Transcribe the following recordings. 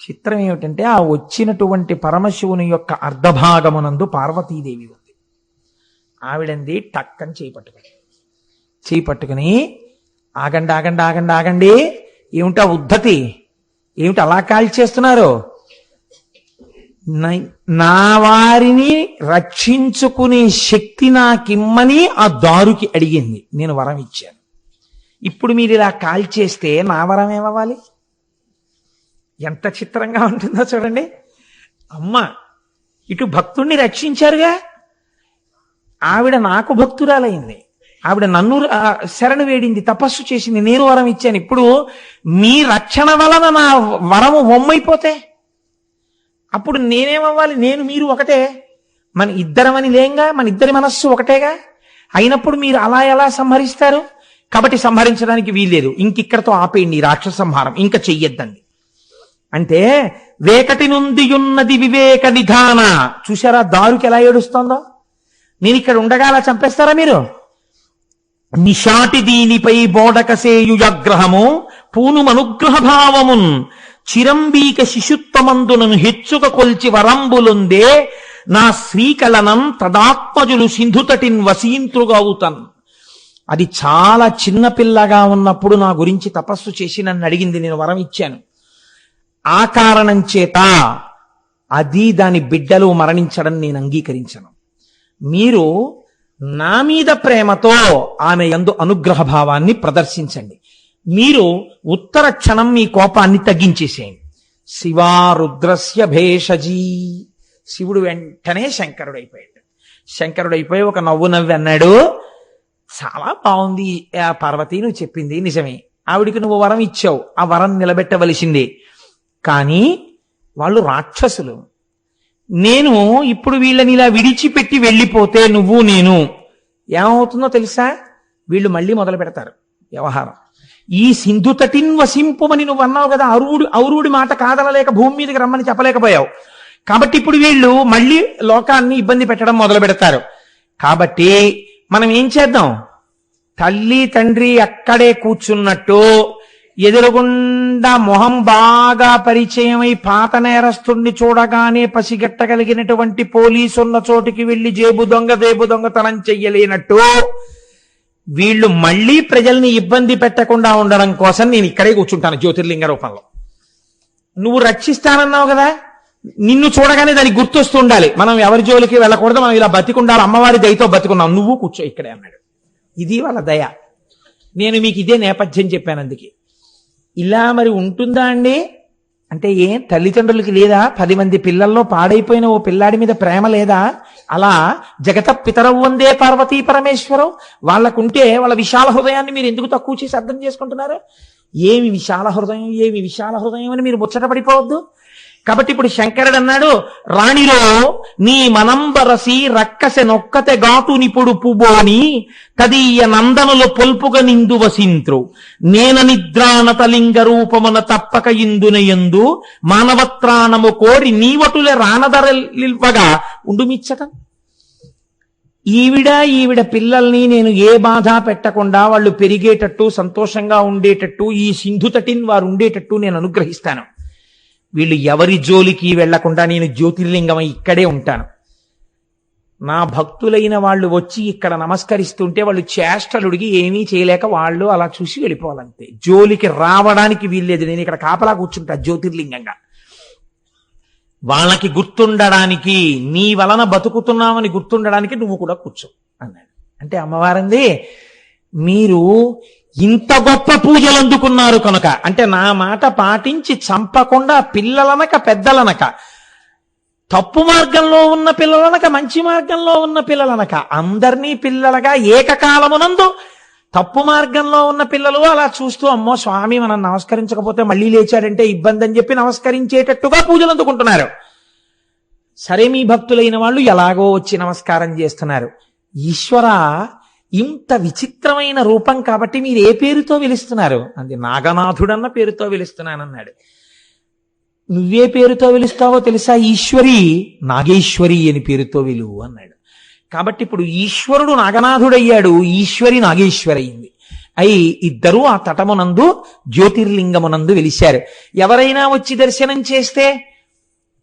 చిత్రం ఏమిటంటే ఆ వచ్చినటువంటి పరమశివుని యొక్క అర్ధభాగమునందు పార్వతీదేవి ఉంది. ఆవిడంది టక్కని చేయి పట్టుకుని ఆగండి ఆగండి ఆగండి ఆగండి, ఏమిటా ఉద్ధతి, ఏమిటి అలా కాల్చేస్తున్నారు? నా వారిని రక్షించుకునే శక్తి నాకిమ్మని ఆ దారుకి అడిగింది, నేను వరం ఇచ్చాను. ఇప్పుడు మీరు ఇలా కాల్చేస్తే నా వరం ఏమవ్వాలి? ఎంత చిత్రంగా ఉంటుందో చూడండి. అమ్మ ఇటు భక్తుణ్ణి రక్షించారుగా, ఆవిడ నాకు భక్తురాలైంది, ఆవిడ నన్ను శరణు వేడింది, తపస్సు చేసింది, నేను వరం ఇచ్చాను. ఇప్పుడు మీ రక్షణ వలన నా వరము వమ్మైపోతే అప్పుడు నేనేమవ్వాలి? నేను మీరు ఒకటే, మన ఇద్దరమని లేంగా, మన ఇద్దరి మనస్సు ఒకటేగా. అయినప్పుడు మీరు అలా ఎలా సంహరిస్తారు? కాబట్టి సంహరించడానికి వీల్లేదు, ఇంకిక్కడతో ఆపేయండి రాక్షస సంహారం, ఇంకా చెయ్యొద్దండి. అంటే వేకటి నుండి ఉన్నది వివేక నిధాన. చూసారా దారుకి ఎలా ఏడుస్తోందో? నేను ఇక్కడ ఉండగా అలా చంపేస్తారా మీరు? నిషాటి దీనిపై బోడకసేయుజగ్రహము పూనుమనుగ్రహ భావమున్ చిరంబీక శిశుత్వమందునను హెచ్చుక కొల్చి వరంబులుందే నా శ్రీకలనం తదాత్మజులు సింధుతటిన్ వసీంతృగవుతన్. అది చాలా చిన్నపిల్లగా ఉన్నప్పుడు నా గురించి తపస్సు చేసి నన్ను అడిగింది, నేను వరం ఇచ్చాను. ఆ కారణం చేత అది దాని బిడ్డలు మరణించడం నేను అంగీకరించను. మీరు నా మీద ప్రేమతో ఆమె యందు అనుగ్రహ భావాన్ని ప్రదర్శించండి. మీరు ఉత్తర క్షణం మీ కోపాన్ని తగ్గించేసేయండి. శివా రుద్రస్య భేషజీ. శివుడు వెంటనే శంకరుడైపోయి ఒక నవ్వు నవ్వి అన్నాడు, చాలా బాగుంది పార్వతి, నువ్వు చెప్పింది నిజమే, ఆవిడికి నువ్వు వరం ఇచ్చావు, ఆ వరం నిలబెట్టవలసిందే. కానీ వాళ్ళు రాక్షసులు, నేను ఇప్పుడు వీళ్ళని ఇలా విడిచిపెట్టి వెళ్ళిపోతే నువ్వు నేను ఏమవుతుందో తెలుసా? వీళ్ళు మళ్ళీ మొదలు పెడతారు వ్యవహారం. ఈ సింధుతటిన్ వసింపుమని నువ్వు అన్నావు కదా, ఔరుడి మాట కాదనలేక భూమి మీదకి రమ్మని చెప్పలేకపోయావు. కాబట్టి ఇప్పుడు వీళ్ళు మళ్ళీ లోకాన్ని ఇబ్బంది పెట్టడం మొదలు పెడతారు. కాబట్టి మనం ఏం చేద్దాం? తల్లి తండ్రి అక్కడే కూర్చున్నట్టు ఎదురుగుండా మొహం బాగా పరిచయమై పాత నేరస్తుణ్ణి చూడగానే పసిగట్టగలిగినటువంటి పోలీసు ఉన్న చోటికి వెళ్లి జేబు దొంగతనం చెయ్యలేనట్టు వీళ్ళు మళ్లీ ప్రజల్ని ఇబ్బంది పెట్టకుండా ఉండడం కోసం నేను ఇక్కడే కూర్చుంటాను జ్యోతిర్లింగ రూపంలో. నువ్వు రక్షిస్తానన్నావు కదా, నిన్ను చూడగానే దానికి గుర్తొస్తూ ఉండాలి, మనం ఎవరి జోలికి వెళ్ళకూడదు, మనం ఇలా బతికుండాలి, అమ్మవారి దయతో బతికున్నాం, నువ్వు కూర్చో ఇక్కడే అన్నాడు. ఇది వాళ్ళ దయ. నేను మీకు ఇదే నేపథ్యం చెప్పాను. అందుకే ఇలా మరి ఉంటుందా అండి అంటే, ఏం తల్లిదండ్రులకి లేదా 10 మంది పిల్లల్లో పాడైపోయిన ఓ పిల్లాడి మీద ప్రేమ లేదా? అలా జగత పితరవు వందే పార్వతీ పరమేశ్వరం వాళ్ళకుంటే వాళ్ళ విశాల హృదయాన్ని మీరు ఎందుకు తక్కువ చేసి అర్థం చేసుకుంటున్నారు? ఏమి విశాల హృదయం అని మీరు ముచ్చట పడిపోవద్దు. కాబట్టి ఇప్పుడు శంకరుడు అన్నాడు, రాణిలో నీ మనంబరసి రక్కసె నొక్కతే గాటు నిపుడు పుబోని తదీయ నందనులు పొల్పుగ నిందు వసింత్రు నేన నిద్రానతలింగ రూపమున తప్పక ఇందునయందు మానవత్రాణము కోరి నీవటులే రానదరలివ్వగా ఉండుమిచ్చట. ఈవిడ పిల్లల్ని నేను ఏ బాధ పెట్టకుండా వాళ్ళు పెరిగేటట్టు సంతోషంగా ఉండేటట్టు ఈ సింధుతటిన్ వారు ఉండేటట్టు నేను అనుగ్రహిస్తాను. వీళ్ళు ఎవరి జోలికి వెళ్లకుండా నేను జ్యోతిర్లింగమై ఇక్కడే ఉంటాను. నా భక్తులైన వాళ్ళు వచ్చి ఇక్కడ నమస్కరిస్తుంటే వాళ్ళు చేష్టలుడికి ఏమీ చేయలేక వాళ్ళు అలా చూసి వెళ్ళిపోవాలంతే, జోలికి రావడానికి వీల్లేదు. నేను ఇక్కడ కాపలా కూర్చుంటా జ్యోతిర్లింగంగా. వాళ్ళకి గుర్తుండడానికి, నీ వలన బతుకుతున్నామని గుర్తుండడానికి నువ్వు కూడా కూర్చో అన్నాడు. అంటే అమ్మవారంది, మీరు ఇంత గొప్ప పూజలు అందుకున్నారు కనుక, అంటే నా మాట పాటించి చంపకుండా పిల్లలనక పెద్దలనక, తప్పు మార్గంలో ఉన్న పిల్లలనక మంచి మార్గంలో ఉన్న పిల్లలనక అందరినీ పిల్లలుగా ఏకకాలమునందు, తప్పు మార్గంలో ఉన్న పిల్లలు అలా చూస్తూ అమ్మో స్వామి మనం నమస్కరించకపోతే మళ్ళీ లేచాడంటే ఇబ్బంది అని చెప్పి నమస్కరించేటట్టుగా పూజలు అందుకుంటున్నారు. సరే, మీ భక్తులైన వాళ్ళు ఎలాగో వచ్చి నమస్కారం చేస్తున్నారు. ఈశ్వర, ఇంత విచిత్రమైన రూపం కాబట్టి మీరు ఏ పేరుతో పిలుస్తున్నారు? అది నాగనాథుడన్న పేరుతో పిలుస్తున్నానన్నాడు. నువ్వే పేరుతో పిలుస్తావో తెలుసా? ఈశ్వరి నాగేశ్వరి అని పేరుతో విలువు అన్నాడు. కాబట్టి ఇప్పుడు ఈశ్వరుడు నాగనాథుడయ్యాడు, ఈశ్వరి నాగేశ్వరి అయింది. అయి ఇద్దరూ ఆ తటమునందు జ్యోతిర్లింగమునందు వెలిశారు. ఎవరైనా వచ్చి దర్శనం చేస్తే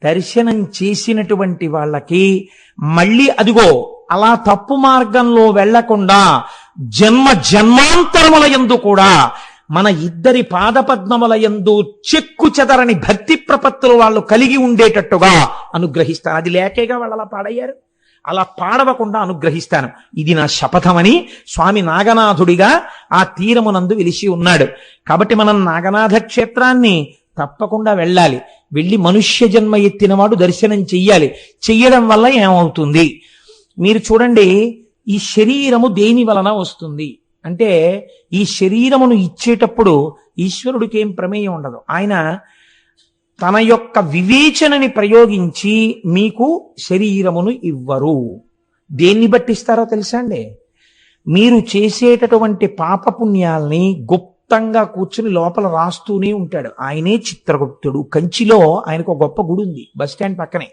దర్శనం చేసినటువంటి వాళ్ళకి మళ్ళీ అదిగో అలా తప్పు మార్గంలో వెళ్లకుండా జన్మ జన్మాంతరముల యందు కూడా మన ఇద్దరి పాదపద్మముల యందు చెక్కు చెదరని భక్తి ప్రపత్తులు వాళ్ళు కలిగి ఉండేటట్టుగా అనుగ్రహిస్తారు. అది లేకేగా వాళ్ళు అలా పాడయ్యారు. అలా పాడవకుండా అనుగ్రహిస్తాను, ఇది నా శపథమని స్వామి నాగనాథుడిగా ఆ తీరమునందు వెలిసి ఉన్నాడు. కాబట్టి మనం నాగనాథ క్షేత్రాన్ని తప్పకుండా వెళ్ళాలి. వెళ్ళి మనుష్య జన్మ ఎత్తినవాడు దర్శనం చెయ్యాలి. చెయ్యడం వల్ల ఏమవుతుంది మీరు చూడండి. ఈ శరీరము దేని వలన వస్తుంది అంటే, ఈ శరీరమును ఇచ్చేటప్పుడు ఈశ్వరుడికి ఏం ప్రమేయం ఉండదు. ఆయన తన యొక్క వివేచనని ప్రయోగించి మీకు శరీరమును ఇవ్వరు. దేన్ని బట్టిస్తారో తెలుసా అండి? మీరు చేసేటటువంటి పాపపుణ్యాల్ని గుప్తంగా కూర్చుని లోపల రాస్తూనే ఉంటాడు. ఆయనే చిత్రగుప్తుడు. కంచిలో ఆయనకు ఒక గొప్ప గుడి ఉంది, బస్ స్టాండ్ పక్కనే.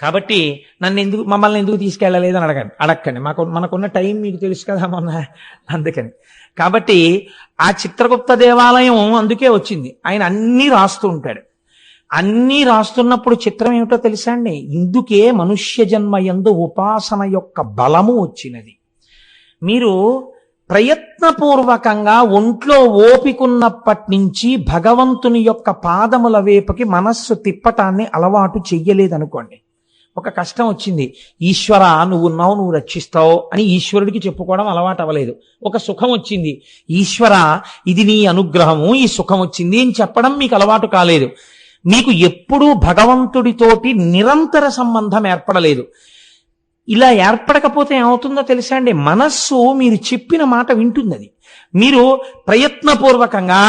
కాబట్టి మమ్మల్ని ఎందుకు తీసుకెళ్ళలేదని అడగండి. మనకున్న టైం మీకు తెలుసు కదా మొన్న, అందుకని. కాబట్టి ఆ చిత్రగుప్త దేవాలయం అందుకే వచ్చింది. ఆయన అన్నీ రాస్తూ ఉంటాడు. అన్నీ రాస్తున్నప్పుడు చిత్రం ఏమిటో తెలుసా అండి? ఇందుకే మనుష్య జన్మ యందు ఉపాసన యొక్క బలము వచ్చినది. మీరు ప్రయత్నపూర్వకంగా ఒంట్లో ఓపికున్నప్పటి నుంచి భగవంతుని యొక్క పాదముల వేపుకి మనస్సు తిప్పటాన్ని అలవాటు చెయ్యలేదనుకోండి, ఒక కష్టం వచ్చింది, ఈశ్వర నువ్వున్నావు, నువ్వు రక్షిస్తావు అని ఈశ్వరుడికి చెప్పుకోవడం అలవాటు అవ్వలేదు. ఒక సుఖం వచ్చింది, ఈశ్వర ఇది నీ అనుగ్రహము, ఈ సుఖం వచ్చింది అని చెప్పడం మీకు అలవాటు కాలేదు. మీకు ఎప్పుడూ భగవంతుడితోటి నిరంతర సంబంధం ఏర్పడలేదు. ఇలా ఏర్పడకపోతే ఏమవుతుందో తెలుసా అండి? మనస్సు మీరు చెప్పిన మాట వింటుంది. అది మీరు ప్రయత్నపూర్వకంగా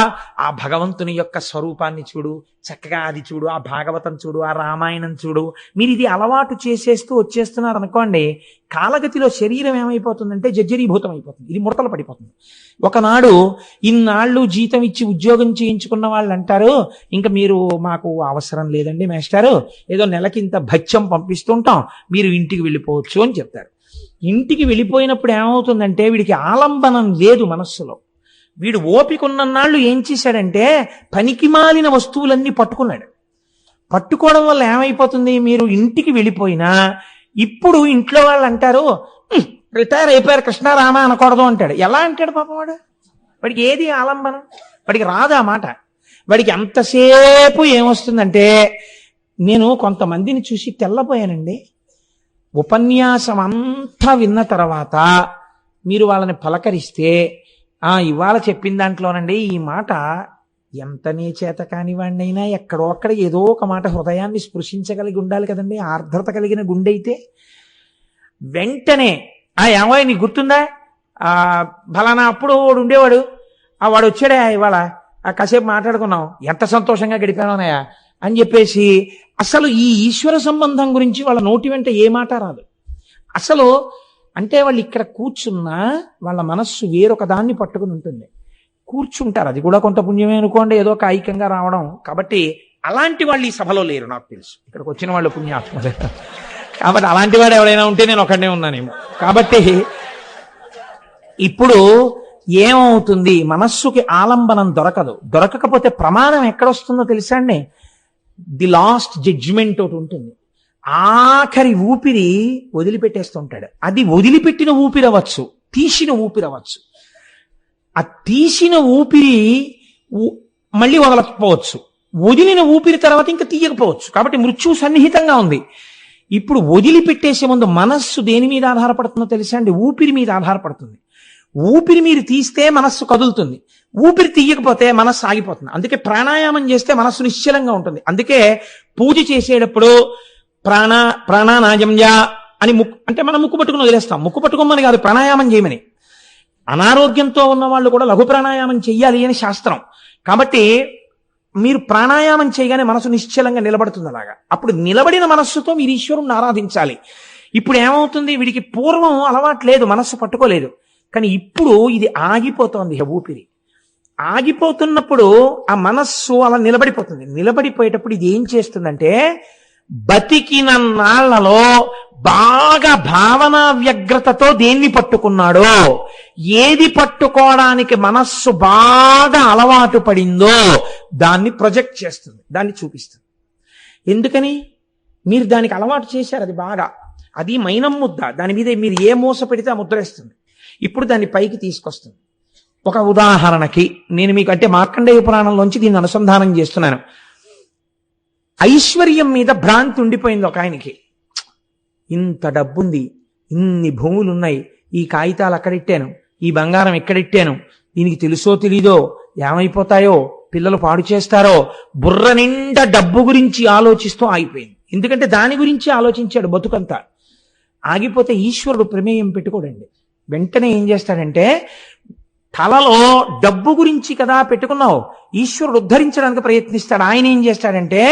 ఆ భగవంతుని యొక్క స్వరూపాన్ని చూడు, చక్కగా అది చూడు, ఆ భాగవతం చూడు, ఆ రామాయణం చూడు, మీరు ఇది అలవాటు చేసేస్తూ వచ్చేస్తున్నారు అనుకోండి, కాలగతిలో శరీరం ఏమైపోతుందంటే జర్జరీభూతం అయిపోతుంది, ఇది ముడతలు పడిపోతుంది. ఒకనాడు ఇన్నాళ్ళు జీతం ఇచ్చి ఉద్యోగం చేయించుకున్న వాళ్ళు అంటారు, ఇంకా మీరు మాకు అవసరం లేదండి మేస్టారు, ఏదో నెలకింత భత్యం పంపిస్తుంటాం, మీరు ఇంటికి వెళ్ళిపోవచ్చు అని చెప్తారు. ఇంటికి వెళ్ళిపోయినప్పుడు ఏమవుతుందంటే వీడికి ఆలంబనం లేదు మనస్సులో. వీడు ఓపికన్నన్నాళ్ళు ఏం చేశాడంటే పనికి మాలిన వస్తువులన్నీ పట్టుకున్నాడు. పట్టుకోవడం వల్ల ఏమైపోతుంది, మీరు ఇంటికి వెళ్ళిపోయినా ఇప్పుడు ఇంట్లో వాళ్ళు అంటారు రిటైర్ అయిపోయారు కృష్ణారామ అనకూడదు అంటాడు. ఎలా అంటాడు పాపం వాడు? వాడికి ఏది ఆలంబనం? వాడికి రాదు ఆ మాట. వాడికి అంతసేపు ఏమొస్తుందంటే, నేను కొంతమందిని చూసి తెల్లపోయానండి. ఉపన్యాసం అంతా విన్న తర్వాత మీరు వాళ్ళని పలకరిస్తే, ఇవాళ చెప్పిన దాంట్లోనండి ఈ మాట ఎంత నీ చేత కానివాడినైనా ఎక్కడో అక్కడ ఏదో ఒక మాట హృదయాన్ని స్పృశించగలిగి ఉండాలి కదండి. ఆర్ద్రత కలిగిన గుండె అయితే వెంటనే ఏమో నీకు గుర్తుందా, ఫలానా అప్పుడు వాడు ఉండేవాడు, వాడు వచ్చాడా ఇవాళ, కాసేపు మాట్లాడుకున్నాం, ఎంత సంతోషంగా గడిపానోనయా అని చెప్పేసి అసలు ఈ ఈశ్వర సంబంధం గురించి వాళ్ళ నోటి వెంట ఏ మాట రాదు అసలు. అంటే వాళ్ళు ఇక్కడ కూర్చున్నా వాళ్ళ మనస్సు వేరొక దాన్ని పట్టుకుని ఉంటుంది. కూర్చుంటారు, అది కూడా కొంత పుణ్యమే అనుకోండి, ఏదో కాయికంగా రావడం. కాబట్టి అలాంటి వాళ్ళు ఈ సభలో లేరు నాకు తెలుసు. ఇక్కడికి వచ్చిన వాళ్ళు పుణ్యాత్మలే. కాబట్టి అలాంటి వాడు ఎవరైనా ఉంటే నేను ఒకనే ఉన్నానేమో. కాబట్టి ఇప్పుడు ఏమవుతుంది, మనస్సుకి ఆలంబనం దొరకకపోతే ప్రమాదం ఎక్కడొస్తుందో తెలుసా అండి? ది లాస్ట్ జడ్జిమెంట్ ఒకటి ఉంటుంది. ఆఖరి ఊపిరి వదిలిపెట్టేస్తుంటాడు. అది వదిలిపెట్టిన ఊపిరి అవ్వచ్చు, తీసిన ఊపిరి అవ్వచ్చు. ఆ తీసిన ఊపిరి మళ్ళీ వదలకపోవచ్చు, వదిలిన ఊపిరి తర్వాత ఇంకా తీయకపోవచ్చు. కాబట్టి మృత్యువు సన్నిహితంగా ఉంది. ఇప్పుడు వదిలిపెట్టేసే ముందు మనస్సు దేని మీద ఆధారపడుతుందో తెలుసా అండి? ఊపిరి మీద ఆధారపడుతుంది. ఊపిరి మీరు తీస్తే మనస్సు కదులుతుంది, ఊపిరి తీయకపోతే మనస్సు ఆగిపోతుంది. అందుకే ప్రాణాయామం చేస్తే మనస్సు నిశ్చలంగా ఉంటుంది. అందుకే పూజ చేసేటప్పుడు ప్రాణానాజంజ అని అంటే మనం ముక్కు పట్టుకుని వదిలేస్తాం. ముక్కు పట్టుకోమని కాదు, ప్రాణాయామం చేయమని. అనారోగ్యంతో ఉన్న వాళ్ళు కూడా లఘు ప్రాణాయామం చెయ్యాలి అని శాస్త్రం. కాబట్టి మీరు ప్రాణాయామం చేయగానే మనసు నిశ్చలంగా నిలబడుతుంది. అలాగా అప్పుడు నిలబడిన మనస్సుతో మీరు ఈశ్వరుణ్ణి ఆరాధించాలి. ఇప్పుడు ఏమవుతుంది, వీడికి పూర్వం అలవాటు లేదు, మనస్సు పట్టుకోలేదు. కానీ ఇప్పుడు ఇది ఆగిపోతోంది. ఊపిరి ఆగిపోతున్నప్పుడు ఆ మనస్సు అలా నిలబడిపోతుంది. నిలబడిపోయేటప్పుడు ఇది ఏం చేస్తుందంటే బతికిన నాళ్లలో బాగా భావనా వ్యగ్రతతో దేన్ని పట్టుకున్నాడో, ఏది పట్టుకోవడానికి మనస్సు బాగా అలవాటు పడిందో దాన్ని ప్రొజెక్ట్ చేస్తుంది, దాన్ని చూపిస్తుంది. ఎందుకని? మీరు దానికి అలవాటు చేశారు, అది బాగా, అది మైనం ముద్ద, దాని మీద మీరు ఏ మూస పెడితే ఆ ముద్ర వేస్తుంది. ఇప్పుడు దాన్ని పైకి తీసుకొస్తుంది. ఒక ఉదాహరణకి నేను మీకు, అంటే మార్కండేయ పురాణంలోంచి దీన్ని అనుసంధానం చేస్తున్నాను. ఐశ్వర్యం మీద భ్రాంతి ఉండిపోయింది ఒక ఆయనకి. ఇంత డబ్బుంది, ఇన్ని భూములున్నాయి, ఈ కాగితాలు అక్కడిట్టాను, ఈ బంగారం ఎక్కడిట్టాను, దీనికి తెలుసో తెలీదో, ఏమైపోతాయో, పిల్లలు పాడు చేస్తారో, బుర్ర నిండా డబ్బు గురించి ఆలోచిస్తూ ఆగిపోయింది. ఎందుకంటే దాని గురించి ఆలోచించాడు బతుకంతా. ఆగిపోతే ఈశ్వరుడు ప్రమేయం పెట్టుకోడండి. వెంటనే ఏం చేస్తాడంటే, తలలో డబ్బు గురించి కదా పెట్టుకున్నావు, ఈశ్వరుడు ఉద్ధరించడానికి ప్రయత్నిస్తాడు. ఆయన ఏం చేస్తాడంటే,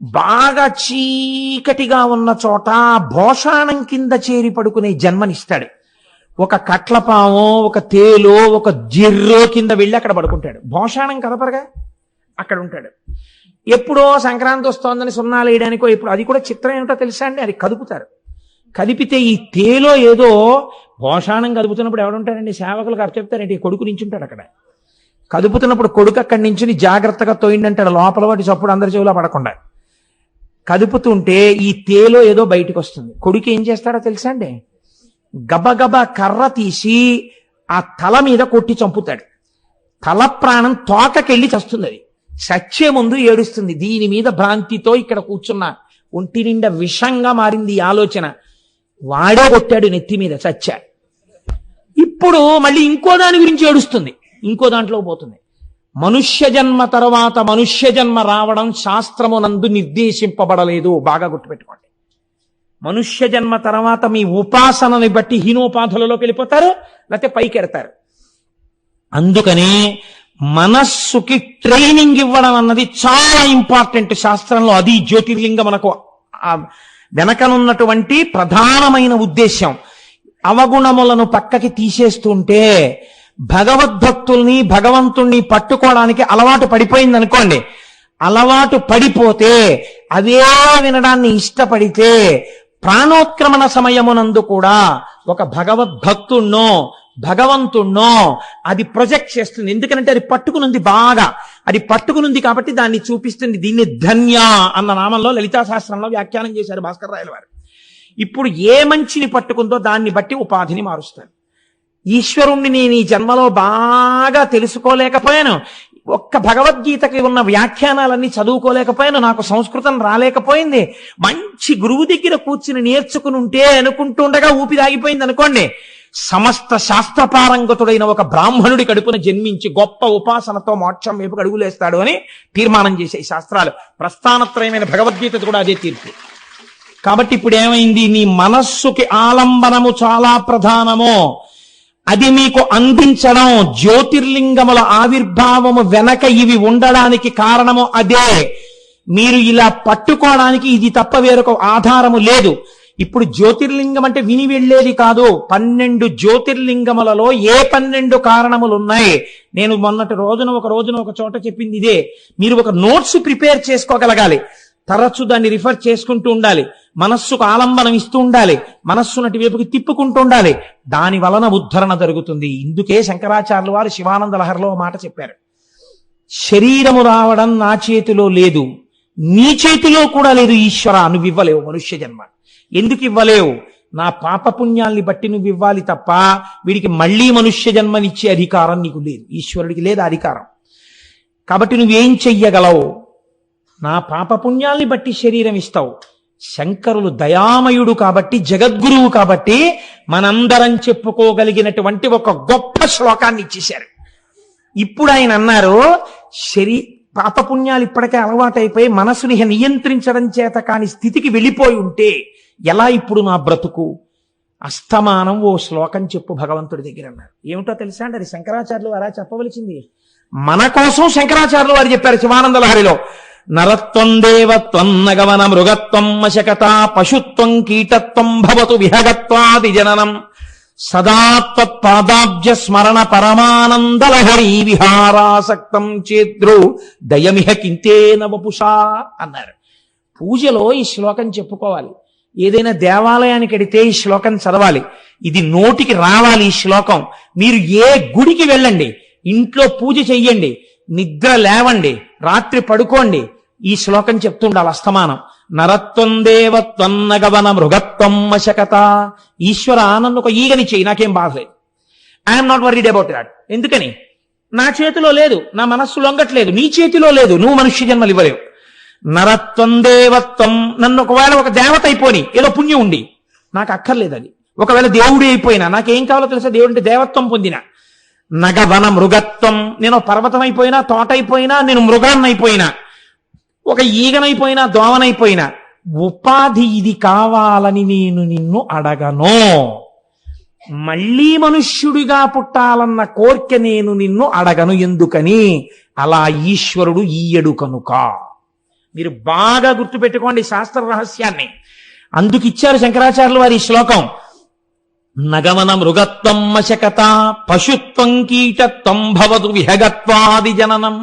బాగా చీకటిగా ఉన్న చోట భోషాణం కింద చేరి పడుకునే జన్మనిస్తాడు. ఒక కట్లపామో, ఒక తేలో, ఒక జిర్రో కింద వెళ్ళి అక్కడ పడుకుంటాడు. భోషాణం కదపరగా అక్కడ ఉంటాడు. ఎప్పుడో సంక్రాంతి వస్తోందని సున్నాలు వేయడానికో, ఇప్పుడు అది కూడా చిత్రం ఏమిటో తెలుసా అండి, అది కదుపుతారు. కదిపితే ఈ తేలో ఏదో భోషాణం కదుపుతున్నప్పుడు ఎవడుంటాడండి, సేవకులకు అప్పచెప్తారంటే కొడుకు నించుంటాడు అక్కడ. కదుపుతున్నప్పుడు కొడుకు అక్కడి నుంచి జాగ్రత్తగా తోయిండంటాడు, లోపల వాటి చప్పుడు అందరి చెవులా పడకుండా. కదుపుతుంటే ఈ తేలో ఏదో బయటకు వస్తుంది. కొడుకు ఏం చేస్తాడో తెలుసా అండి, గబగబా కర్ర తీసి ఆ తల మీద కొట్టి చంపుతాడు. తల ప్రాణం తోకకెళ్ళి చస్తుంది. అది చచ్చే ముందు ఏడుస్తుంది. దీని మీద భ్రాంతితో ఇక్కడ కూర్చున్నా, ఒంటి నిండా విషంగా మారింది ఈ ఆలోచన. వాడే కొట్టాడు నెత్తి మీద, చచ్చా. ఇప్పుడు మళ్ళీ ఇంకో దాని గురించి ఏడుస్తుంది, ఇంకో దాంట్లో పోతుంది. మనుష్య జన్మ తర్వాత మనుష్య జన్మ రావడం శాస్త్రమునందు నిర్దేశింపబడలేదు, బాగా గుర్తుపెట్టుకోండి. మనుష్య జన్మ తర్వాత మీ ఉపాసనని బట్టి హీనోపాధులలోకి వెళ్ళిపోతారు, లేకపోతే పైకెడతారు. అందుకని మనస్సుకి ట్రైనింగ్ ఇవ్వడం అన్నది చాలా ఇంపార్టెంట్ శాస్త్రంలో. అది జ్యోతిర్లింగం మనకు వెనకనున్నటువంటి ప్రధానమైన ఉద్దేశ్యం. అవగుణములను పక్కకి తీసేస్తుంటే భగవద్భక్తుల్ని, భగవంతుణ్ణి పట్టుకోవడానికి అలవాటు పడిపోయింది అనుకోండి. అలవాటు పడిపోతే, అవే వినడాన్ని ఇష్టపడితే, ప్రాణోత్క్రమణ సమయమునందు కూడా ఒక భగవద్భక్తుణ్ణో భగవంతుణ్ణో అది ప్రొజెక్ట్ చేస్తుంది. ఎందుకంటే అది పట్టుకునుంది, బాగా అది పట్టుకునుంది కాబట్టి దాన్ని చూపిస్తుంది. దీన్ని ధన్య అన్న నామంలో లలితా శాస్త్రంలో వ్యాఖ్యానం చేశారు భాస్కర్ రాయల వారు. ఇప్పుడు ఏ మంచిని పట్టుకుందో దాన్ని బట్టి ఉపాధిని మారుస్తారు. ఈశ్వరుణ్ణి నేను ఈ జన్మలో బాగా తెలుసుకోలేకపోయాను, ఒక్క భగవద్గీతకి ఉన్న వ్యాఖ్యానాలన్నీ చదువుకోలేకపోయాను, నాకు సంస్కృతం రాలేకపోయింది, మంచి గురువు దగ్గర కూర్చుని నేర్చుకుని ఉంటే అనుకుంటూ ఉండగా ఊపిరాగిపోయింది అనుకోండి, సమస్త శాస్త్రపారంగతుడైన ఒక బ్రాహ్మణుడి కడుపున జన్మించి గొప్ప ఉపాసనతో మోక్షం వైపు అడుగులేస్తాడు అని తీర్మానం చేసే శాస్త్రాలు. ప్రస్థానత్రయమైన భగవద్గీత కూడా అదే తీర్పు. కాబట్టి ఇప్పుడు ఏమైంది, నీ మనస్సుకి ఆలంబనము చాలా ప్రధానము, అది మీకు అందించడం, జ్యోతిర్లింగముల ఆవిర్భావము వెనక ఇవి ఉండడానికి కారణము అదే. మీరు ఇలా పట్టుకోవడానికి ఇది తప్ప వేరొక ఆధారము లేదు. ఇప్పుడు జ్యోతిర్లింగం అంటే విని వెళ్ళేది కాదు. 12 జ్యోతిర్లింగములలో ఏ 12 కారణములు ఉన్నాయి. నేను మొన్నటి రోజున ఒక చోట చెప్పింది ఇదే. మీరు ఒక నోట్స్ ప్రిపేర్ చేసుకోగలగాలి, తరచు దాన్ని రిఫర్ చేసుకుంటూ ఉండాలి, మనస్సుకు ఆలంబనం ఇస్తూ ఉండాలి, మనస్సు నటి వైపుకి తిప్పుకుంటూ ఉండాలి. దాని వలన ఉద్ధరణ జరుగుతుంది. ఇందుకే శంకరాచార్యుల వారు శివానంద లహరిలో మాట చెప్పారు, శరీరము రావడం నా చేతిలో లేదు, నీ చేతిలో కూడా లేదు ఈశ్వర, నువ్వు ఇవ్వలేవు మనుష్య జన్మ. ఎందుకు ఇవ్వలేవు? నా పాపపుణ్యాల్ని బట్టి నువ్వు ఇవ్వాలి తప్ప వీడికి మళ్లీ మనుష్య జన్మనిచ్చే అధికారం నీకు లేదు, ఈశ్వరుడికి లేదు అధికారం. కాబట్టి నువ్వేం చెయ్యగలవు? నా పాపపుణ్యాల్ని బట్టి శరీరం ఇస్తావు. శంకరులు దయామయుడు కాబట్టి, జగద్గురువు కాబట్టి మనందరం చెప్పుకోగలిగినటువంటి ఒక గొప్ప శ్లోకాన్ని ఇచ్చేశారు. ఇప్పుడు ఆయన అన్నారు, పాపపుణ్యాలు ఇప్పటికే అలవాటైపోయి మనసుని నియంత్రించడం చేత కాని స్థితికి వెళ్ళిపోయి ఉంటే ఎలా ఇప్పుడు నా బ్రతుకు? అస్తమానం ఓ శ్లోకం చెప్పు భగవంతుడి దగ్గర అన్నారు. ఏమిటో తెలుసా అండి, అది శంకరాచార్యులు వారా చెప్పవలసింది. మన కోసం శంకరాచార్యులు వారు చెప్పారు శివానంద లహరిలో, నరత్వం దేవత్వం నగవన మృగత్వం మశకత పశుత్వం కీటత్వం భవతు విహగత్వాది జననం సదాత్వత్పాదాబ్జ స్మరణ పరమానందలహరి విహారాసక్తం చేద్రు దయమిహ కింతేన వపుషా అన్నారు. పూజలో ఈ శ్లోకం చెప్పుకోవాలి. ఏదైనా దేవాలయానికి వెడితే ఈ శ్లోకం చదవాలి. ఇది నోటికి రావాలి ఈ శ్లోకం. మీరు ఏ గుడికి వెళ్ళండి, ఇంట్లో పూజ చెయ్యండి, నిద్ర లేవండి, రాత్రి పడుకోండి, ఈ శ్లోకం చెప్తుండాలి అస్తమానం. నరత్వం దేవత్వం నగవన మృగత్వం మశకత. ఈశ్వర నన్ను ఒక ఈగని చెయ్యి, నాకేం బాధలేదు. I'm not worried about that. ఎందుకని? నా చేతిలో లేదు, నా మనస్సు లొంగట్లేదు, నీ చేతిలో లేదు, నువ్వు మనుష్య జన్మలు ఇవ్వలేవు. నరత్వం దేవత్వం, నన్ను ఒకవేళ ఒక దేవత అయిపోయి ఏదో పుణ్యం ఉండి, నాకు అక్కర్లేదు అది. ఒకవేళ దేవుడి అయిపోయినా నాకేం కావాలో తెలుసా? దేవుడి దేవత్వం పొందిన. నగవన మృగత్వం, నేను పర్వతం అయిపోయినా, తోట అయిపోయినా, నేను మృగాన్నైపోయినా, ఒక ఈగనైపోయినా, దోమనైపోయినా, ఉపాధి ఇది కావాలని నేను నిన్ను అడగను. మళ్ళీ మనుష్యుడిగా పుట్టాలన్న కోర్కె నేను నిన్ను అడగను. ఎందుకని? అలా ఈశ్వరుడు ఈయడు కనుక. మీరు బాగా గుర్తుపెట్టుకోండి శాస్త్ర రహస్యాన్ని. అందుకిచ్చారు శంకరాచార్యులు వారి శ్లోకం. నగమన మృగత్వం మశకత పశుత్వం కీటత్వం భవతు విహగత్వాది జననం.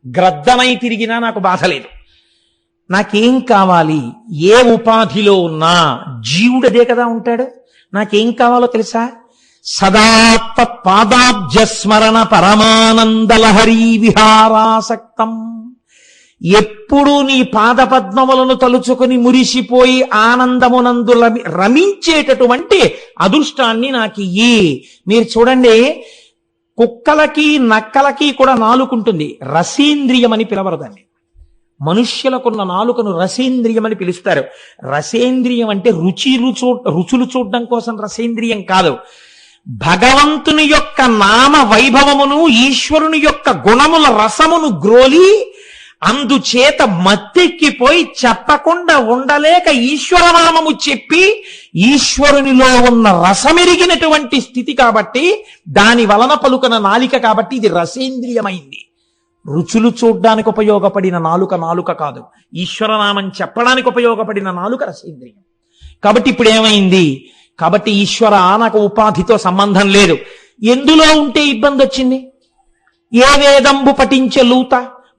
గ్రద్దనై తిరిగినా నాకు బాధ లేదు. నాకేం కావాలి? ఏ ఉపాధిలో ఉన్నా జీవుడదే కదా ఉంటాడు. నాకేం కావాలో తెలుసా? సదా పాదాబ్జస్మరణ పరమానందలహరీ విహారాసక్తం. ఎప్పుడు నీ పాదపద్మములను తలుచుకుని మురిసిపోయి ఆనందమునందు రమించేటటువంటి అదృష్టాన్ని నాకు ఇయ్యి. మీరు చూడండి, కుక్కలకి నక్కలకి కూడా నాలుకుంటుంది, రసేంద్రియం అని పిలవరు దాన్ని. మనుష్యులకున్న నాలుకను రసేంద్రియం అని పిలుస్తారు. రసేంద్రియం అంటే రుచులు చూడడం కోసం రసేంద్రియం కాదు. భగవంతుని యొక్క నామ వైభవమును, ఈశ్వరుని యొక్క గుణముల రసమును గ్రోలి అందుచేత మత్తెక్కిపోయి చెప్పకుండా ఉండలేక ఈశ్వరనామము చెప్పి ఈశ్వరునిలో ఉన్న రసమెరిగినటువంటి స్థితి కాబట్టి, దాని వలన పలుకన నాలిక కాబట్టి ఇది రసేంద్రియమైంది. రుచులు చూడ్డానికి ఉపయోగపడిన నాలుక కాదు. ఈశ్వరనామం చెప్పడానికి ఉపయోగపడిన నాలుక రసేంద్రియం. కాబట్టి ఇప్పుడు ఏమైంది? కాబట్టి ఈశ్వర నాకు ఉపాధితో సంబంధం లేదు. ఎందులో ఉంటే ఇబ్బంది వచ్చింది? ఏ వేదంబు పఠించే లూత,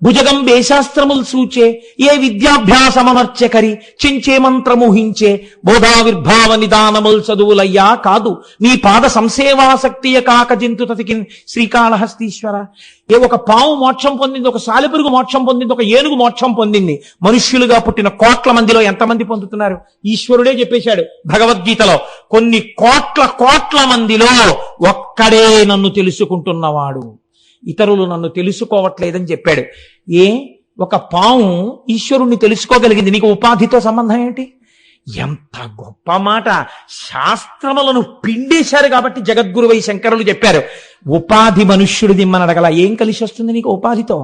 భుజగం వేశాస్త్రములు సూచే, ఏ విద్యాభ్యాసమనర్చకరి, చెంచే మంత్రముహించే, బోధావిర్భావ నిదానముల్ చదువులయ్యా కాదు, నీ పాద సంసేవాసక్తియ కాక జంతు తతికిన్ శ్రీకాళహస్తీశ్వర. ఒక పాము మోక్షం పొందింది, ఒక సాలెపురుగు మోక్షం పొందింది, ఒక ఏనుగు మోక్షం పొందింది. మనుష్యులుగా పుట్టిన కోట్ల మందిలో ఎంతమంది పొందుతున్నారు? ఈశ్వరుడే చెప్పేశాడు భగవద్గీతలో. కొన్ని కోట్ల మందిలో ఒక్కడే నన్ను తెలుసుకుంటున్నవాడు, ఇతరులు నన్ను తెలుసుకోవట్లేదని చెప్పాడు. ఒక పాము ఈశ్వరుణ్ణి తెలుసుకోగలిగింది, నీకు ఉపాధితో సంబంధం ఏంటి? ఎంత గొప్ప మాట! శాస్త్రములను పిండేశారు కాబట్టి జగద్గురువై శంకరులు చెప్పారు, ఉపాధి మనుష్యుడు దిమ్మని అడగల. ఏం కలిసి వస్తుంది నీకు ఉపాధితో?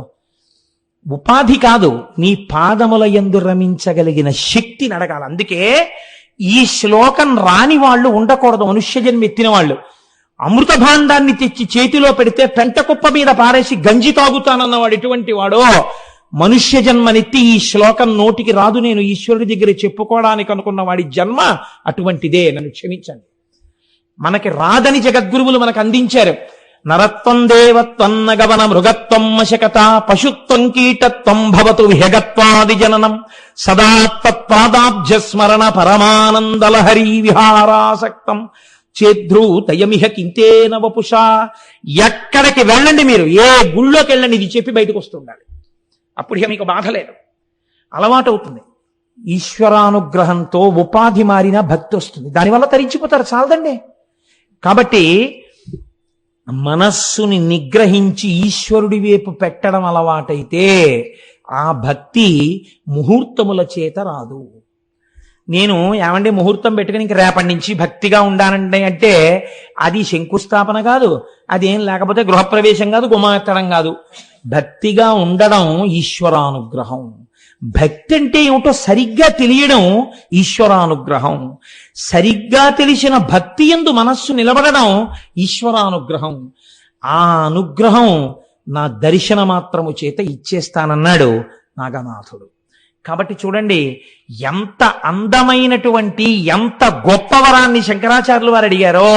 ఉపాధి కాదు, నీ పాదముల యందు రమించగలిగిన శక్తిని అడగాలి. అందుకే ఈ శ్లోకం రాని వాళ్ళు ఉండకూడదు. మనుష్య జన్మ ఎత్తిన వాళ్ళు అమృత భాండాన్ని తెచ్చి చేతిలో పెడితే పెంట కుప్ప మీద పారేసి గంజి తాగుతానన్నవాడు ఎటువంటి వాడో, మనుష్య జన్మనెత్తి ఈ శ్లోకం నోటికి రాదు, నేను ఈశ్వరుడి దగ్గర చెప్పుకోవడానికి అనుకున్న వాడి జన్మ అటువంటిదే, నన్ను క్షమించండి. మనకి రాదని జగద్గురువులు మనకు అందించారు. నరత్వం దేవత్వం నగవన మృగత్వం మశకత పశుత్వం కీటత్వం భవతు విహగత్వాది జననం సదా తత్పాదాబ్జస్మరణ పరమానందలహరీ విహారాసక్తం చేద్రూతయమిహ కింతేన వపుషా. ఎక్కడికి వెళ్ళండి మీరు, ఏ గుళ్ళోకి వెళ్ళండి, ఇది చెప్పి బయటకు వస్తుండాలి. అప్పుడు ఇక మీకు బాధ లేదు, అలవాటు అవుతుంది. ఈశ్వరానుగ్రహంతో ఉపాధి మారిన భక్తి వస్తుంది, దానివల్ల తరించిపోతారు, చాలదండి. కాబట్టి మనస్సుని నిగ్రహించి ఈశ్వరుడి వైపు పెట్టడం అలవాటైతే ఆ భక్తి ముహూర్తముల చేత రాదు. నేను ఏమంటే ముహూర్తం పెట్టుకుని ఇంక రేపటి నుంచి భక్తిగా ఉండానంటే అంటే అది శంకుస్థాపన కాదు, అదేం లేకపోతే గృహప్రవేశం కాదు, గుమ్మెత్తడం కాదు. భక్తిగా ఉండడం ఈశ్వరానుగ్రహం. భక్తి అంటే ఏమిటో సరిగ్గా తెలియడం ఈశ్వరానుగ్రహం. సరిగ్గా తెలిసిన భక్తి యందు మనస్సు నిలబడడం ఈశ్వరానుగ్రహం. ఆ అనుగ్రహం నా దర్శన మాత్రము చేత ఇచ్చేస్తానన్నాడు నాగనాథుడు. కాబట్టి చూడండి, ఎంత అందమైనటువంటి ఎంత గొప్ప వరాన్ని శంకరాచార్యులు వారు అడిగారో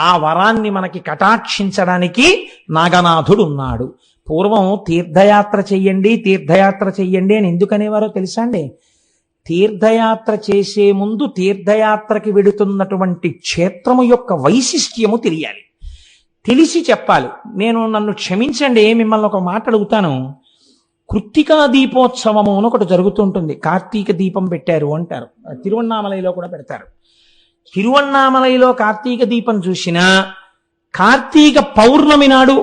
ఆ వరాన్ని మనకి కటాక్షించడానికి నాగనాథుడు ఉన్నాడు. పూర్వం తీర్థయాత్ర చెయ్యండి అని ఎందుకనేవారో తెలుసా అండి? తీర్థయాత్ర చేసే ముందు తీర్థయాత్రకి వెడుతున్నటువంటి క్షేత్రము యొక్క వైశిష్ట్యము తెలియాలి, తెలిసి చెప్పాలి. నన్ను క్షమించండి, మిమ్మల్ని ఒక మాట అడుగుతాను. కృత్తికా దీపోత్సవము అని ఒకటి జరుగుతుంటుంది. కార్తీక దీపం పెట్టారు అంటారు, తిరువన్నామలైలో కూడా పెడతారు. తిరువన్నామలైలో కార్తీక దీపం చూసినా, కార్తీక పౌర్ణమి నాడు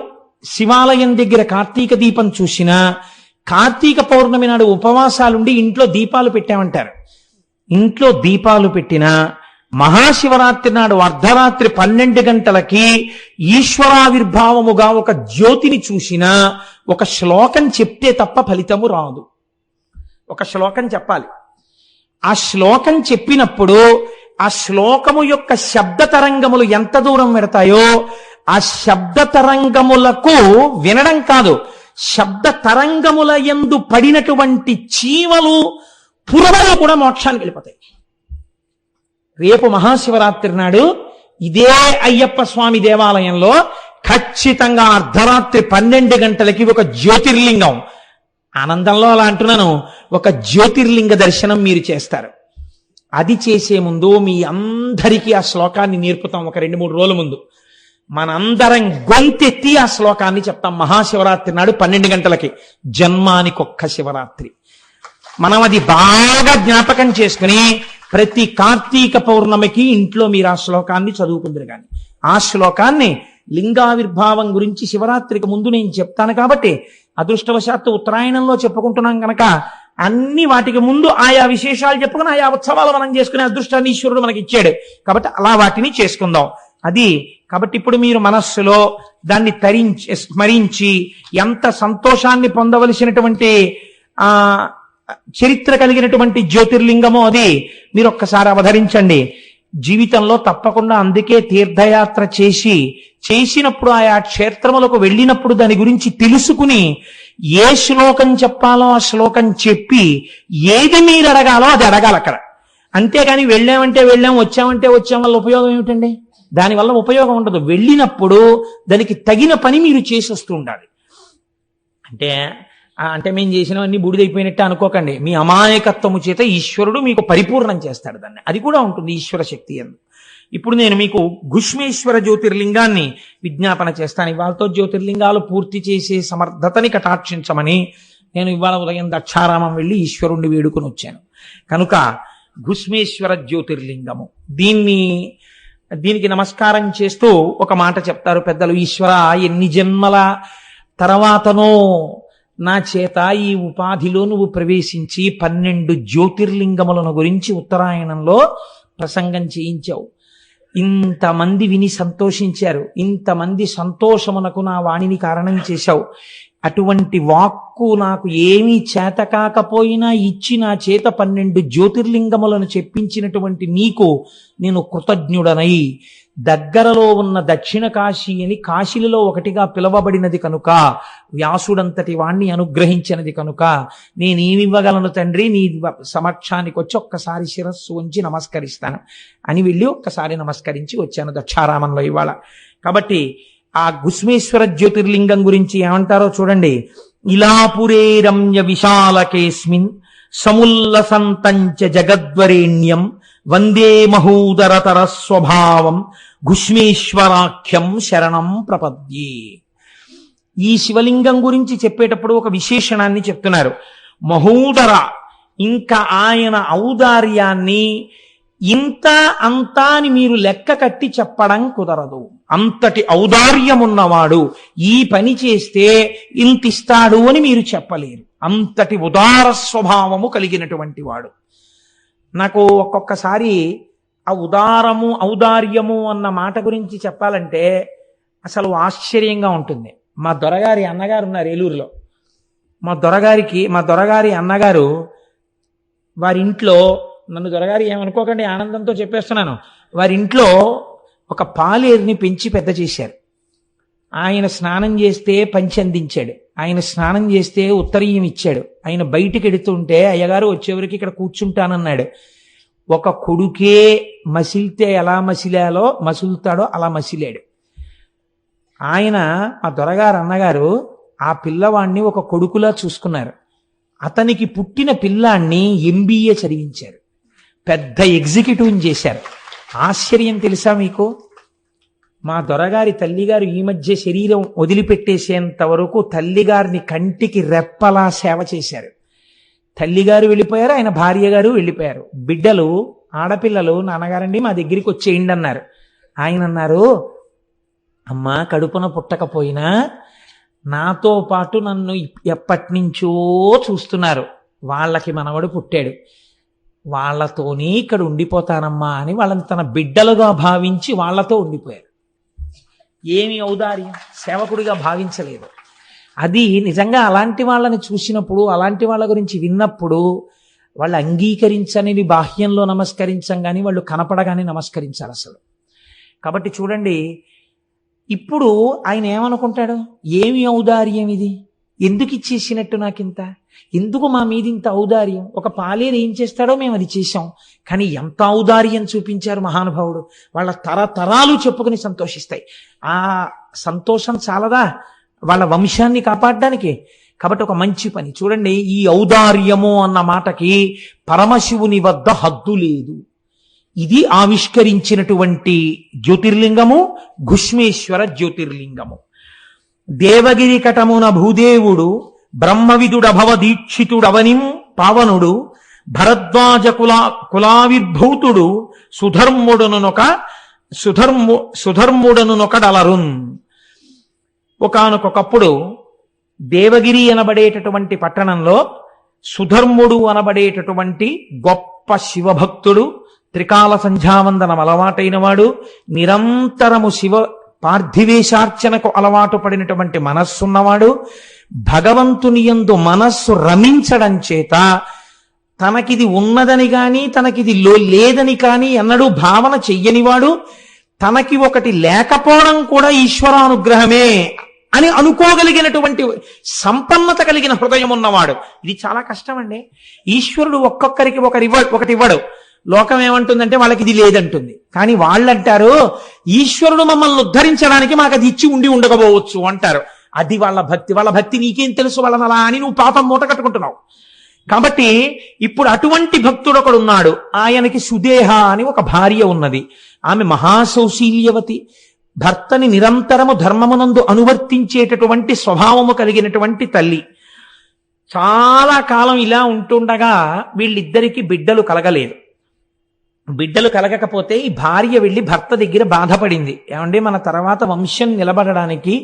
శివాలయం దగ్గర కార్తీక దీపం చూసినా, కార్తీక పౌర్ణమి నాడు ఉపవాసాలుండి ఇంట్లో దీపాలు పెట్టామంటారు. ఇంట్లో దీపాలు పెట్టినా మహాశివరాత్రి నాడు అర్ధరాత్రి 12 గంటలకి ఈశ్వరావిర్భావముగా ఒక జ్యోతిని చూసినా ఒక శ్లోకం చెప్తే తప్ప ఫలితము రాదు. ఒక శ్లోకం చెప్పాలి. ఆ శ్లోకం చెప్పినప్పుడు ఆ శ్లోకము యొక్క శబ్ద తరంగములు ఎంత దూరం పెడతాయో, ఆ శబ్ద తరంగములకు వినడం కాదు, శబ్ద తరంగముల యందు పడినటువంటి చీమలు పురుగులు కూడా మోక్షానికి వెళ్ళిపోతాయి. రేపు మహాశివరాత్రి నాడు ఇదే అయ్యప్ప స్వామి దేవాలయంలో ఖచ్చితంగా అర్ధరాత్రి 12 గంటలకి ఒక జ్యోతిర్లింగం, ఆనందంలో అలా అంటున్నాను, ఒక జ్యోతిర్లింగ దర్శనం మీరు చేస్తారు. అది చేసే ముందు మీ అందరికీ ఆ శ్లోకాన్ని నేర్పుతాం. ఒక 2-3 రోజుల ముందు మనందరం గొంతెత్తి ఆ శ్లోకాన్ని చెప్తాం. మహాశివరాత్రి నాడు 12 గంటలకి, జన్మానికొక్క శివరాత్రి. మనం అది బాగా జ్ఞాపకం చేసుకుని ప్రతి కార్తీక పౌర్ణమికి ఇంట్లో మీరు ఆ శ్లోకాన్ని చదువుకుందరు. కానీ ఆ శ్లోకాన్ని లింగావిర్భావం గురించి శివరాత్రికి ముందు నేను చెప్తాను కాబట్టి, అదృష్టవశాత్తు ఉత్తరాయణంలో చెప్పుకుంటున్నాం కనుక అన్ని వాటికి ముందు ఆయా విశేషాలు చెప్పుకుని ఆయా ఉత్సవాలు మనం చేసుకునే అదృష్టాన్ని ఈశ్వరుడు మనకి ఇచ్చాడు కాబట్టి అలా వాటిని చేసుకుందాం. అది కాబట్టి ఇప్పుడు మీరు మనస్సులో దాన్ని స్మరించి ఎంత సంతోషాన్ని పొందవలసినటువంటి చరిత్ర కలిగినటువంటి జ్యోతిర్లింగమో అది మీరు ఒక్కసారి అవధరించండి. జీవితంలో తప్పకుండా అందుకే తీర్థయాత్ర చేసినప్పుడు ఆయా క్షేత్రములకు వెళ్ళినప్పుడు దాని గురించి తెలుసుకుని ఏ శ్లోకం చెప్పాలో ఆ శ్లోకం చెప్పి ఏది మీరు అడగాలో అది అడగాలి అక్కడ. అంతేగాని వెళ్ళామంటే వెళ్ళాం, వచ్చామంటే వచ్చాం వల్ల ఉపయోగం ఏమిటండి? దానివల్ల ఉపయోగం ఉండదు. వెళ్ళినప్పుడు దానికి తగిన పని మీరు చేసేస్తూ ఉండాలి. అంటే మేము చేసినవన్నీ బూడిదైపోయినట్టే అనుకోకండి. మీ అమాయకత్వము చేత ఈశ్వరుడు మీకు పరిపూర్ణం చేస్తాడు దాన్ని. అది కూడా ఉంటుంది ఈశ్వర శక్తి అని. ఇప్పుడు నేను మీకు ఘుష్మేశ్వర జ్యోతిర్లింగాన్ని విజ్ఞాపన చేస్తాను. ఇవాళతో జ్యోతిర్లింగాలు పూర్తి చేసే సమర్థతని కటాక్షించమని నేను ఇవాళ ఉదయం దక్షారామం వెళ్ళి ఈశ్వరుణ్ణి వేడుకొని వచ్చాను. కనుక ఘుష్మేశ్వర జ్యోతిర్లింగము, దీనికి నమస్కారం చేస్తూ ఒక మాట చెప్తారు పెద్దలు. ఈశ్వర, ఎన్ని జన్మల తర్వాతనో నా చేత ఈ ఉపాధిలో నువ్వు ప్రవేశించి 12 జ్యోతిర్లింగములను గురించి ఉత్తరాయణంలో ప్రసంగం చేయించావు. ఇంతమంది విని సంతోషించారు, ఇంతమంది సంతోషమునకు నా వాణిని కారణం చేశావు. అటువంటి వాక్కు నాకు ఏమీ చేత కాకపోయినా ఇచ్చి నా చేత 12 జ్యోతిర్లింగములను చెప్పించినటువంటి నీకు నేను కృతజ్ఞుడనై, దగ్గరలో ఉన్న దక్షిణ కాశీ అని కాశీలలో ఒకటిగా పిలువబడినది కనుక, వ్యాసుడంతటి వాణ్ణి అనుగ్రహించినది కనుక నేనేమివ్వగలను తండ్రి, నీ సమక్షానికి వచ్చి ఒక్కసారి శిరస్సు ఉంచి నమస్కరిస్తాను అని వెళ్ళి ఒక్కసారి నమస్కరించి వచ్చాను దక్షారామంలో ఇవాళ. కాబట్టి ఆ ఘుష్మేశ్వర జ్యోతిర్లింగం గురించి ఏమంటారో చూడండి. ఇలాపురే రమ్య విశాలకేస్మిన్ సముల్లసంతంచ జగద్వరేణ్యం వందే మహూదరతర స్వభావం ఘుష్మేశ్వరాఖ్యం శరణం ప్రపద్యే. ఈ శివలింగం గురించి చెప్పేటప్పుడు ఒక విశేషణాన్ని చెప్తున్నారు. మహూదర, ఇంకా ఆయన ఔదార్యాన్ని ఇంత అంతా అని మీరు లెక్క కట్టి చెప్పడం కుదరదు. అంతటి ఔదార్యమున్నవాడు, ఈ పని చేస్తే ఇంతిస్తాడు అని మీరు చెప్పలేరు. అంతటి ఉదార స్వభావము కలిగినటువంటి వాడు. నాకు ఒక్కొక్కసారి ఆ ఔదార్యము అన్న మాట గురించి చెప్పాలంటే అసలు ఆశ్చర్యంగా ఉంటుంది. మా దొరగారి అన్నగారు ఉన్నారు ఏలూరులో. మా దొరగారి అన్నగారు వారింట్లో, నన్ను దొరగారి ఏమనుకోకండి, ఆనందంతో చెప్పేస్తున్నాను, వారింట్లో ఒక పాలేరుని పెంచి పెద్ద చేశారు. ఆయన స్నానం చేస్తే పంచి అందించాడు, ఆయన స్నానం చేస్తే ఉత్తరీయం ఇచ్చాడు. ఆయన బయటికి ఎడుతుంటే అయ్యగారు వచ్చేవరకు ఇక్కడ కూర్చుంటానన్నాడు. ఒక కొడుకే మసిలితే ఎలా మసులుతాడో అలా మసిలాడు. ఆయన, ఆ దొరగారు అన్నగారు, ఆ పిల్లవాడిని ఒక కొడుకులా చూసుకున్నారు. అతనికి పుట్టిన పిల్లాన్ని MBA చదివించారు, పెద్ద ఎగ్జిక్యూటివ్ చేశారు. ఆశ్చర్యం తెలుసా మీకు? మా దొరగారి తల్లిగారు ఈ మధ్య శరీరం వదిలిపెట్టేసేంత వరకు తల్లిగారిని కంటికి రెప్పలా సేవ చేశారు. తల్లిగారు వెళ్ళిపోయారు, ఆయన భార్య గారు వెళ్ళిపోయారు. బిడ్డలు ఆడపిల్లలు నాన్నగారండి మా దగ్గరికి వచ్చేయండి అన్నారు. ఆయన అన్నారు, అమ్మా కడుపున పుట్టకపోయినా నాతో పాటు నన్ను ఎప్పటి నుంచో చూస్తున్నారు, వాళ్ళకి మనవడు పుట్టాడు, వాళ్ళతోనే ఇక్కడ ఉండిపోతానమ్మా అని వాళ్ళని తన బిడ్డలుగా భావించి వాళ్ళతో ఉండిపోయారు. ఏమి ఔదార్యం! సేవకుడిగా భావించలేదు. అది నిజంగా అలాంటి వాళ్ళని చూసినప్పుడు, అలాంటి వాళ్ళ గురించి విన్నప్పుడు వాళ్ళు అంగీకరించని బాహ్యంలో నమస్కరించం కానీ వాళ్ళు కనపడగానే నమస్కరించారు అసలు. కాబట్టి చూడండి, ఇప్పుడు ఆయన ఏమనుకుంటాడు, ఏమి ఔదార్యం ఇది, ఎందుకు ఇచ్చేసినట్టు నాకింత, ఎందుకు మా మీద ఇంత ఔదార్యం? ఒక పాలేరు ఏం చేస్తాడో మేము అది చేశాం, కానీ ఎంత ఔదార్యం చూపించారు మహానుభావుడు. వాళ్ళ తరతరాలు చెప్పుకుని సంతోషిస్తాయి. ఆ సంతోషం చాలదా వాళ్ళ వంశాన్ని కాపాడడానికి? కాబట్టి ఒక మంచి పని చూడండి, ఈ ఔదార్యము అన్న మాటకి పరమశివుని వద్ద హద్దు లేదు. ఇది ఆవిష్కరించినటువంటి జ్యోతిర్లింగము ఘుష్మేశ్వర జ్యోతిర్లింగము. దేవగిరి కటమున భూదేవుడు బ్రహ్మవిదుడభవ దీక్షితుడవనిం పావనుడు భరద్వాజ కులావిర్భూతుడు సుధర్ముడనునొకడలరున్. ఒకానొకప్పుడు దేవగిరి అనబడేటటువంటి పట్టణంలో సుధర్ముడు అనబడేటటువంటి గొప్ప శివభక్తుడు, త్రికాల సంధ్యావందనం అలవాటైన వాడు, నిరంతరము శివ పార్థివేశార్చనకు అలవాటు పడినటువంటి మనస్సున్నవాడు, భగవంతుని యందు మనస్సు రమించడం చేత తనకిది ఉన్నదని కానీ తనకిది లేదని కానీ ఎన్నడూ భావన చెయ్యనివాడు, తనకి ఒకటి లేకపోవడం కూడా ఈశ్వరానుగ్రహమే అని అనుకోగలిగినటువంటి సంపన్నత కలిగిన హృదయం ఉన్నవాడు. ఇది చాలా కష్టం అండి. ఈశ్వరుడు ఒక్కొక్కరికి ఒకటి ఇవ్వడు. లోకం ఏమంటుందంటే వాళ్ళకి ఇది లేదంటుంది, కానీ వాళ్ళంటారు ఈశ్వరుడు మమ్మల్ని ఉద్ధరించడానికి మాకు అది ఇచ్చి ఉండకపోవచ్చు అంటారు. అది వాళ్ళ భక్తి. వాళ్ళ భక్తి నీకేం తెలుసు వాళ్ళని అలా అని నువ్వు పాపం మూట కట్టుకుంటున్నావు. కాబట్టి ఇప్పుడు అటువంటి భక్తుడు ఒకడున్నాడు. ఆయనకి సుదేహ అని ఒక భార్య ఉన్నది. ఆమె మహాసౌశీల్యవతి, భర్తని నిరంతరము ధర్మమునందు అనువర్తించేటటువంటి స్వభావము కలిగినటువంటి తల్లి. చాలా కాలం ఇలా ఉంటుండగా వీళ్ళిద్దరికీ బిడ్డలు కలగలేదు. బిడ్డలు కలగకపోతే ఈ భార్య వెళ్ళి భర్త దగ్గర బాధపడింది. ఏమంటే మన తర్వాత వంశం నిలబడడానికి,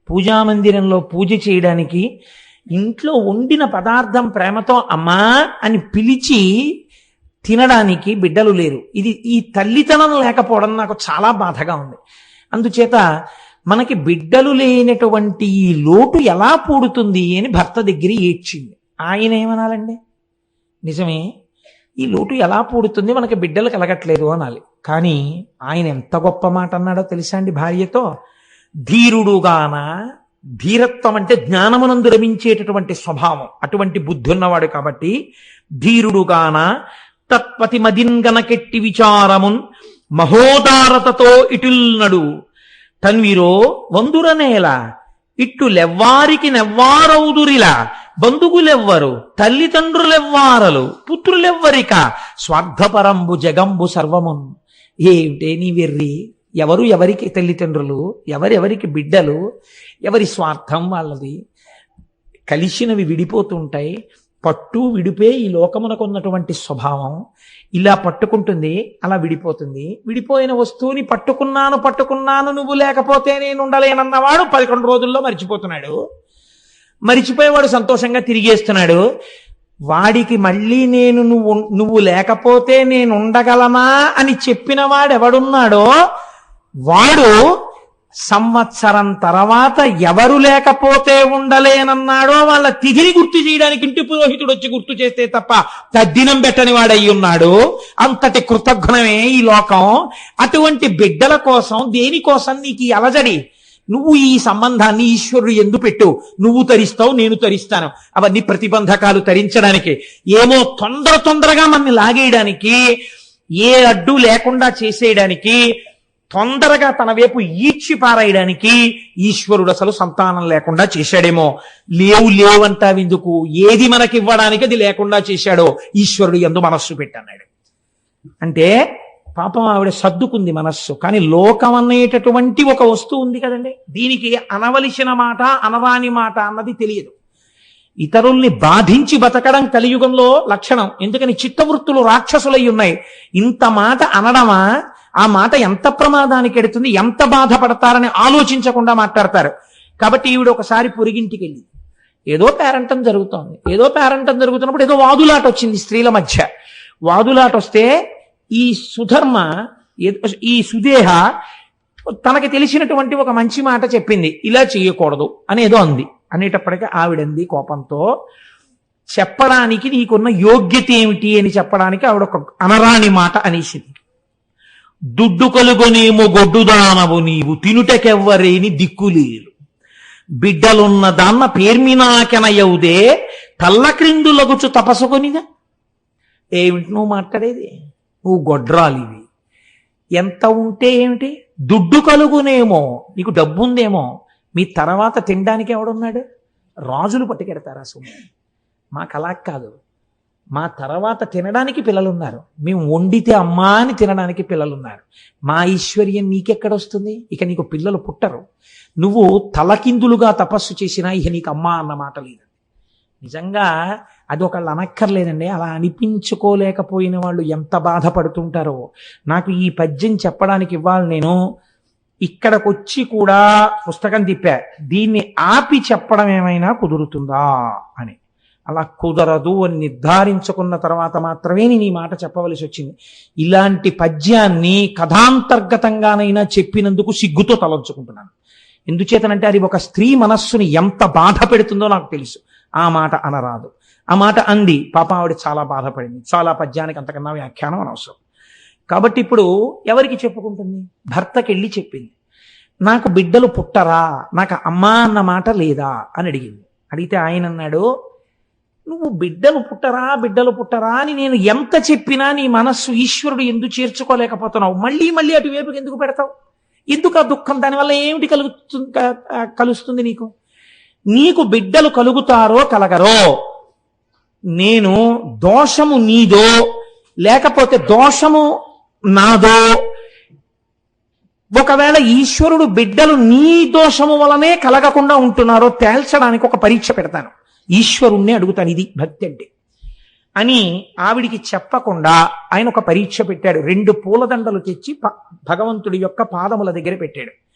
పూజామందిరంలో పూజ చేయడానికి ఇంట్లో వండిన పదార్థం ప్రేమతో అమ్మా అని పిలిచి తినడానికి బిడ్డలు లేరు. ఈ తల్లితనం లేకపోవడం నాకు చాలా బాధగా ఉంది. అందుచేత మనకి బిడ్డలు లేనటువంటి ఈ లోటు ఎలా పూడుతుంది అని భర్త దగ్గర ఏడ్చింది. ఆయన ఏమనాలండి, నిజమే ఈ లోటు ఎలా పూడుతుంది, మనకి బిడ్డలు కలగట్లేదు అనాలి. కానీ ఆయన ఎంత గొప్ప మాట అన్నాడో తెలుసా అండి భార్యతో? ధీరుడుగాన, ధీరత్వం అంటే జ్ఞానమునందు రమించేటటువంటి స్వభావం, అటువంటి బుద్ధి ఉన్నవాడు కాబట్టి ధీరుడుగాన తత్పతి మదింగనకెట్టి విచారమున్ మహోదారతతో ఇటుల్నడు తన్విరో వందురనేల ఇట్టు లెవ్వారికి నెవ్వారౌదురిలా బంధువులెవ్వరు తల్లిదండ్రులెవ్వారలు పుత్రులెవ్వరిక స్వార్థపరంబు జగంబు సర్వమున్. ఏమిటే నీ వెర్రి, ఎవరికి తల్లిదండ్రులు, ఎవరెవరికి బిడ్డలు, ఎవరి స్వార్థం వాళ్ళది. కలిసినవి విడిపోతుంటాయి. పట్టు విడిపే ఈ లోకమునకు ఉన్నటువంటి స్వభావం. ఇలా పట్టుకుంటుంది, అలా విడిపోతుంది. విడిపోయిన వస్తువుని పట్టుకున్నాను నువ్వు లేకపోతే నేను ఉండలేనన్నవాడు 11 రోజుల్లో మరిచిపోతున్నాడు. మరిచిపోయేవాడు సంతోషంగా తిరిగేస్తున్నాడు. వాడికి మళ్ళీ నువ్వు లేకపోతే నేను ఉండగలనా అని చెప్పిన వాడు ఎవడున్నాడో వాడు సంవత్సరం తర్వాత ఎవరు లేకపోతే ఉండలేనన్నాడో వాళ్ళ తిథిని గుర్తు చేయడానికి ఇంటి పురోహితుడు వచ్చి గుర్తు చేస్తే తప్ప తద్దినం పెట్టని వాడయి ఉన్నాడు. అంతటి కృతజ్ఞమే ఈ లోకం. అటువంటి బిడ్డల కోసం, దేనికోసం నీకు ఈ అలజడి? నువ్వు ఈ సంబంధాన్ని ఈశ్వరుడు ఎందు పెట్టు. నువ్వు తరిస్తావు, నేను తరిస్తాను. అవన్నీ ప్రతిబంధకాలు తరించడానికి, ఏమో తొందరగా మనల్ని లాగేయడానికి, ఏ అడ్డు లేకుండా చేసేయడానికి, తొందరగా తన వైపు ఈడ్చి పారేయడానికి ఈశ్వరుడు అసలు సంతానం లేకుండా చేశాడేమో. లేవంటావెందుకు, ఏది మనకి ఇవ్వడానికి అది లేకుండా చేశాడో ఈశ్వరుడు యందు మనస్సు పెట్టన్నాడు. అంటే పాపం ఆవిడ సర్దుకుంది మనస్సు. కానీ లోకం అనేటటువంటి ఒక వస్తువు ఉంది కదండి, దీనికి అనవలసిన మాట అనరాని మాట అన్నది తెలియదు. ఇతరుల్ని బాధించి బతకడం కలియుగంలో లక్షణం. ఎందుకని చిత్తవృత్తులు రాక్షసులై ఉన్నాయి. ఇంత మాట అనడమా, ఆ మాట ఎంత ప్రమాదానికి ఎడుతుంది, ఎంత బాధపడతారని ఆలోచించకుండా మాట్లాడతారు. కాబట్టి ఈవిడ ఒకసారి పొరిగింటికి వెళ్ళి ఏదో పేరంటం జరుగుతున్నప్పుడు ఏదో వాదులాట వచ్చింది స్త్రీల మధ్య. వాదులాట వస్తే ఈ సుధర్మ, ఈ సుదేహ తనకి తెలిసినటువంటి ఒక మంచి మాట చెప్పింది, ఇలా చేయకూడదు అనేదో అంది. అనేటప్పటికీ ఆవిడంది కోపంతో, చెప్పడానికి నీకున్న యోగ్యత ఏమిటి అని చెప్పడానికి ఆవిడ ఒక అనరాని మాట అనేసింది. దుడ్డు కలుగొనేమో గొడ్డుదానవు నీవు, తినుటకెవ్వరేని దిక్కులేరు, బిడ్డలున్న దాన్న పేర్మినాకెనయవుదే, తల్ల క్రిందులగుచు తపసుకొనిదా. ఏమిటి నువ్వు మాట్లాడేది, నువ్వు గొడ్రాలివి. ఎంత ఉంటే ఏమిటి, దుడ్డు కలుగునేమో, నీకు డబ్బు ఉందేమో, మీ తర్వాత తినడానికి ఎవడున్నాడు, రాజులు పట్టుకెడతారా సొమ్ము. మాకు అలా కాదు, మా తర్వాత తినడానికి పిల్లలున్నారు, మేము వండితే అమ్మా అని తినడానికి పిల్లలున్నారు. మా ఐశ్వర్యం నీకెక్కడొస్తుంది, ఇక నీకు పిల్లలు పుట్టరు. నువ్వు తలకిందులుగా తపస్సు చేసినా ఇక నీకు అమ్మా అన్న మాట లేదు. నిజంగా అది ఒకళ్ళు అనక్కర్లేదండి, అలా అనిపించుకోలేకపోయిన వాళ్ళు ఎంత బాధపడుతుంటారో. నాకు ఈ పద్యం చెప్పడానికి ఇవ్వాలి, నేను ఇక్కడికొచ్చి కూడా పుస్తకం తిప్పా, దీన్ని ఆపి చెప్పడం ఏమైనా కుదురుతుందా అని. అలా కుదరదు అని నిర్ధారించుకున్న తర్వాత మాత్రమే నేను ఈ మాట చెప్పవలసి వచ్చింది. ఇలాంటి పద్యాన్ని కథాంతర్గతంగానైనా చెప్పినందుకు సిగ్గుతో తలంచుకుంటున్నాను. ఎందుచేతనంటే అది ఒక స్త్రీ మనస్సుని ఎంత బాధ పెడుతుందో నాకు తెలుసు. ఆ మాట అనరాదు. ఆ మాట అంది, పాప ఆవిడ చాలా బాధపడింది. చాలా పద్యానికి అంతకన్నా వ్యాఖ్యానం అనవసరం. కాబట్టి ఇప్పుడు ఎవరికి చెప్పుకుంటుంది, భర్తకెళ్ళి చెప్పింది, నాకు బిడ్డలు పుట్టరా, నాకు అమ్మా అన్న మాట లేదా అని అడిగింది. అడిగితే ఆయన అన్నాడు, నువ్వు బిడ్డలు పుట్టరా అని నేను ఎంత చెప్పినా నీ మనస్సు ఈశ్వరుడు ఎందుకు చేర్చుకోలేకపోతున్నావు, మళ్ళీ మళ్ళీ అటువైపుకి ఎందుకు పెడతావు, ఎందుకు ఆ దుఃఖం, దానివల్ల ఏమిటి కలుస్తుంది నీకు, నీకు బిడ్డలు కలుగుతారో కలగరో, నేను దోషము నీదో లేకపోతే దోషము నాదో, ఒకవేళ ఈశ్వరుడు బిడ్డలు నీ దోషము వలనే కలగకుండా ఉంటున్నారో తేల్చడానికి ఒక పరీక్ష పెడతాను, ఈశ్వరుణ్ణి అడుగుతాను, ఇది భక్తి అంటే అని ఆవిడికి చెప్పకుండా ఆయన ఒక పరీక్ష పెట్టాడు. 2 పూలదండలు తెచ్చి భగవంతుడి యొక్క పాదముల దగ్గర పెట్టాడు.